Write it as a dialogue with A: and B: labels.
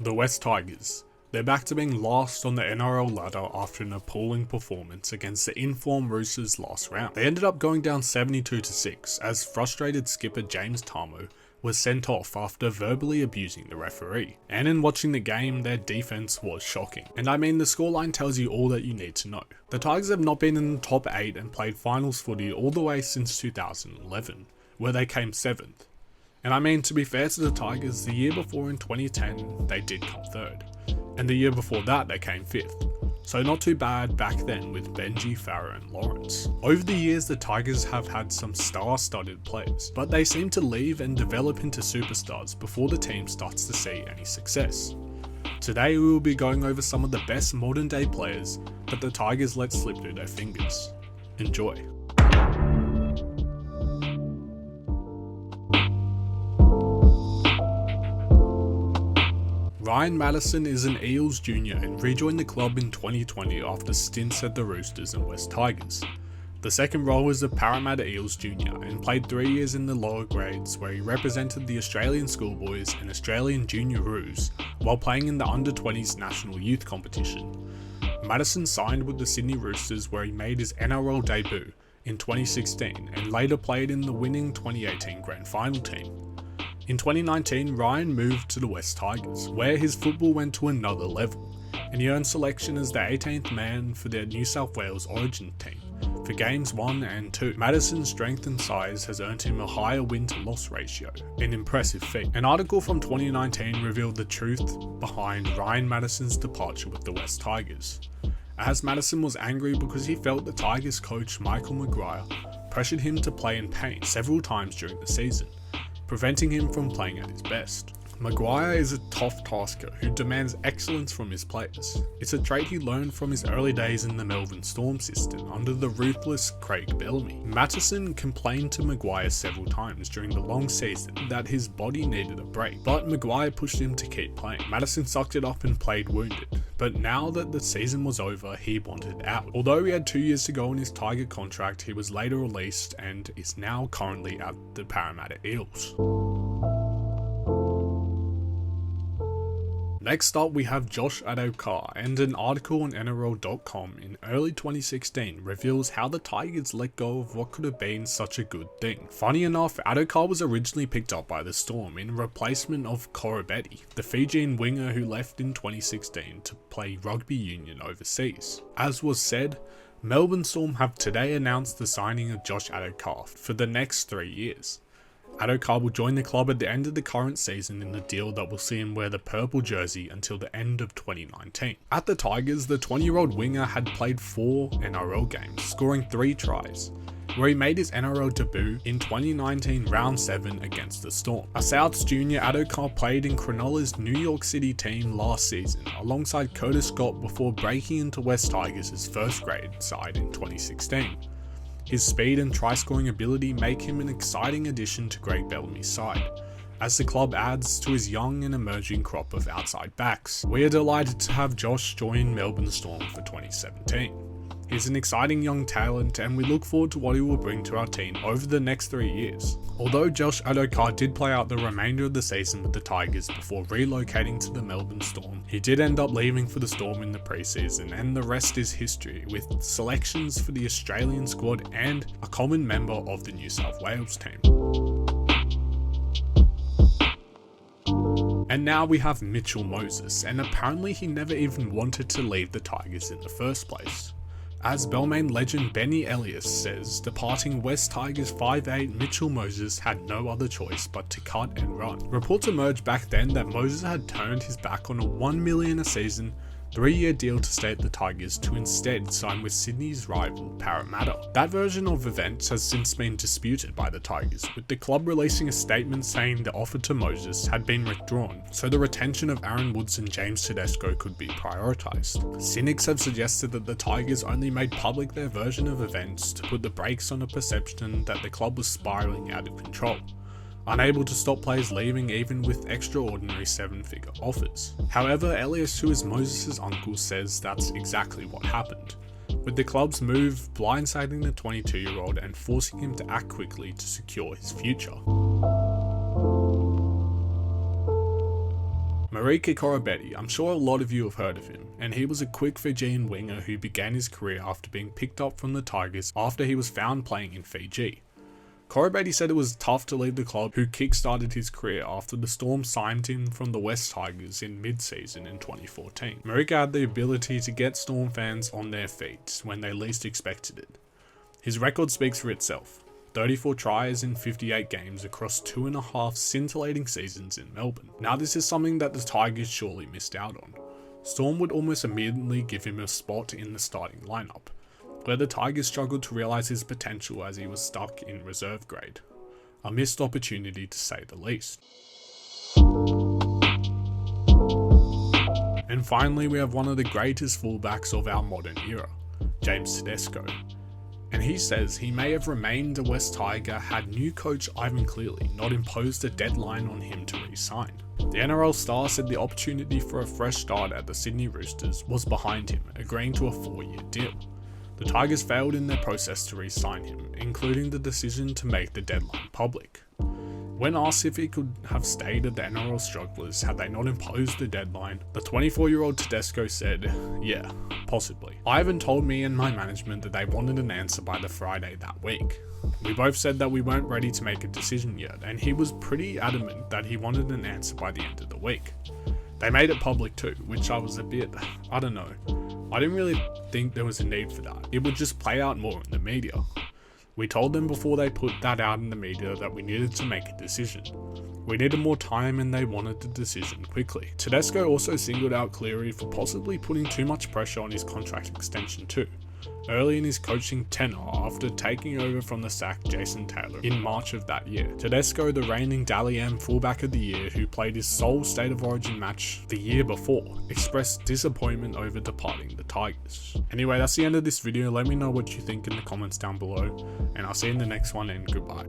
A: The West Tigers. They're back to being last on the NRL ladder after an appalling performance against the in-form Roosters last round. They ended up going down 72-6 as frustrated skipper James Tarmo was sent off after verbally abusing the referee. And in watching the game, their defense was shocking. And I mean, the scoreline tells you all that you need to know. The Tigers have not been in the top 8 and played finals footy all the way since 2011, where they came 7th. And I mean, to be fair to the Tigers, the year before in 2010, they did come 3rd. And the year before that, they came 5th. So not too bad back then with Benji, Farah and Lawrence. Over the years, the Tigers have had some star-studded players, but they seem to leave and develop into superstars before the team starts to see any success. Today we will be going over some of the best modern day players that the Tigers let slip through their fingers. Enjoy. Ryan Matterson is an Eels junior and rejoined the club in 2020 after stints at the Roosters and West Tigers. The second role was a Parramatta Eels junior and played 3 years in the lower grades where he represented the Australian schoolboys and Australian junior Roos while playing in the under-20s national youth competition. Matterson signed with the Sydney Roosters where he made his NRL debut in 2016 and later played in the winning 2018 grand final team. In 2019, Ryan moved to the West Tigers, where his football went to another level, and he earned selection as the 18th man for the New South Wales Origin team for games 1 and 2. Matterson's strength and size has earned him a higher win-to-loss ratio, an impressive feat. An article from 2019 revealed the truth behind Ryan Matterson's departure with the West Tigers, as Matterson was angry because he felt the Tigers coach Michael Maguire pressured him to play in pain several times during the season, preventing him from playing at his best. Maguire is a tough tasker who demands excellence from his players. It's a trait he learned from his early days in the Melbourne Storm system under the ruthless Craig Bellamy. Matterson complained to Maguire several times during the long season that his body needed a break, but Maguire pushed him to keep playing. Matterson sucked it up and played wounded, but now that the season was over, he wanted out. Although he had 2 years to go on his Tiger contract, he was later released and is now currently at the Parramatta Eels. Next up we have Josh Addocarr, and an article on NRL.com in early 2016 reveals how the Tigers let go of what could have been such a good thing. Funny enough, Addocarr was originally picked up by the Storm in replacement of Koroibete, the Fijian winger who left in 2016 to play rugby union overseas. As was said, Melbourne Storm have today announced the signing of Josh Addocarr for the next 3 years. Addocarr will join the club at the end of the current season in a deal that will see him wear the purple jersey until the end of 2019. At the Tigers, the 20-year-old winger had played 4 NRL games, scoring 3 tries, where he made his NRL debut in 2019 Round 7 against the Storm. A Souths junior, Addocarr played in Cronulla's New York City team last season alongside Curtis Scott before breaking into West Tigers' first grade side in 2016. His speed and try-scoring ability make him an exciting addition to Craig Bellamy's side, as the club adds to his young and emerging crop of outside backs. We are delighted to have Josh join Melbourne Storm for 2017. He's an exciting young talent and we look forward to what he will bring to our team over the next 3 years. Although Josh Addocarr did play out the remainder of the season with the Tigers before relocating to the Melbourne Storm, he did end up leaving for the Storm in the preseason, and the rest is history, with selections for the Australian squad and a common member of the New South Wales team. And now we have Mitchell Moses, and apparently he never even wanted to leave the Tigers in the first place. As Balmain legend Benny Elias says, departing West Tigers 5'8" Mitchell Moses had no other choice but to cut and run. Reports emerged back then that Moses had turned his back on a $1 million a season 3-year deal to stay at the Tigers to instead sign with Sydney's rival Parramatta. That version of events has since been disputed by the Tigers, with the club releasing a statement saying the offer to Moses had been withdrawn, so the retention of Aaron Woods and James Tedesco could be prioritised. Cynics have suggested that the Tigers only made public their version of events to put the brakes on a perception that the club was spiralling out of control, unable to stop players leaving even with extraordinary 7-figure offers. However, Elias, who is Moses' uncle, says that's exactly what happened, with the club's move blindsiding the 22-year-old and forcing him to act quickly to secure his future. Marika Koroibete, I'm sure a lot of you have heard of him, and he was a quick Fijian winger who began his career after being picked up from the Tigers after he was found playing in Fiji. Koroibete said it was tough to leave the club who kick-started his career after the Storm signed him from the West Tigers in mid-season in 2014. Marika had the ability to get Storm fans on their feet when they least expected it. His record speaks for itself. 34 tries in 58 games across 2.5 scintillating seasons in Melbourne. Now this is something that the Tigers surely missed out on. Storm would almost immediately give him a spot in the starting lineup, where the Tigers struggled to realise his potential as he was stuck in reserve grade. A missed opportunity to say the least. And finally we have one of the greatest fullbacks of our modern era, James Tedesco. And he says he may have remained a West Tiger had new coach Ivan Cleary not imposed a deadline on him to re-sign. The NRL star said the opportunity for a fresh start at the Sydney Roosters was behind him, agreeing to a 4-year deal. The Tigers failed in their process to re-sign him, including the decision to make the deadline public. When asked if he could have stayed at the NRL strugglers had they not imposed the deadline, the 24-year-old Tedesco said, "Yeah, possibly. Ivan told me and my management that they wanted an answer by the Friday that week. We both said that we weren't ready to make a decision yet, and he was pretty adamant that he wanted an answer by the end of the week. They made it public too, which I was a bit, I don't know. I didn't really think there was a need for that. It would just play out more in the media. We told them before they put that out in the media that we needed to make a decision. We needed more time and they wanted the decision quickly." Tedesco also singled out Cleary for possibly putting too much pressure on his contract extension too, early in his coaching tenure after taking over from the sacked Jason Taylor in March of that year. Tedesco, the reigning Dally M fullback of the year who played his sole State of Origin match the year before, expressed disappointment over departing the Tigers. Anyway, that's the end of this video. Let me know what you think in the comments down below, and I'll see you in the next one, and goodbye.